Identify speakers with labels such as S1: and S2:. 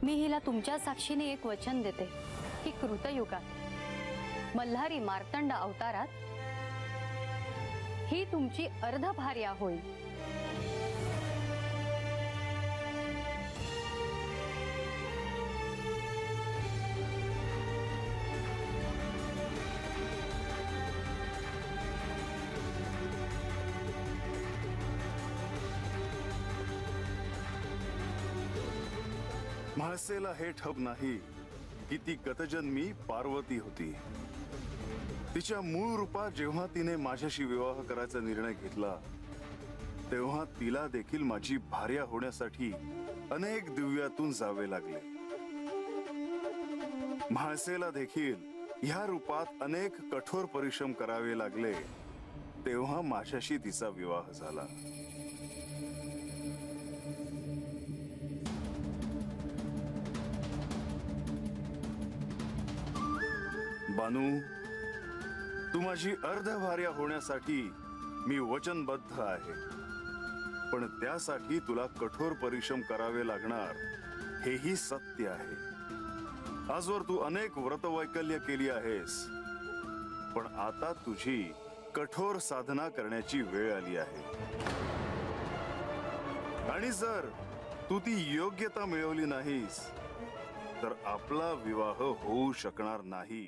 S1: मी हिला तुमच्या साक्षीने एक वचन देते की कृतयुगात मल्हारी मार्तंड अवतारात ही तुमची अर्धभार्या होईल।
S2: म्हाळसेला हे ठब नाही की ती गतजन्मी पार्वती होती। तिच्या मूळ रूपात जेव्हा तिने माझ्याशी विवाह करायचा निर्णय घेतला तेव्हा तिला देखील माझी भार्या होण्यासाठी अनेक दिव्यातून जावे लागले। म्हाळसेला देखील ह्या रूपात अनेक कठोर परिश्रम करावे लागले तेव्हा माझ्याशी तिचा विवाह झाला। बानू, तू माझी अर्धभार्या होण्यासाठी मी वचनबद्ध आहे, पण त्यासाठी तुला कठोर परिश्रम करावे लागणार हेही सत्य आहे। आजवर तू अनेक व्रतवैकल्य केली आहेस, पण आता तुझी कठोर साधना करण्याची वेळ आली आहे। आणि जर तू ती योग्यता मिळवली नाहीस तर आपला विवाह होऊ शकणार नाही।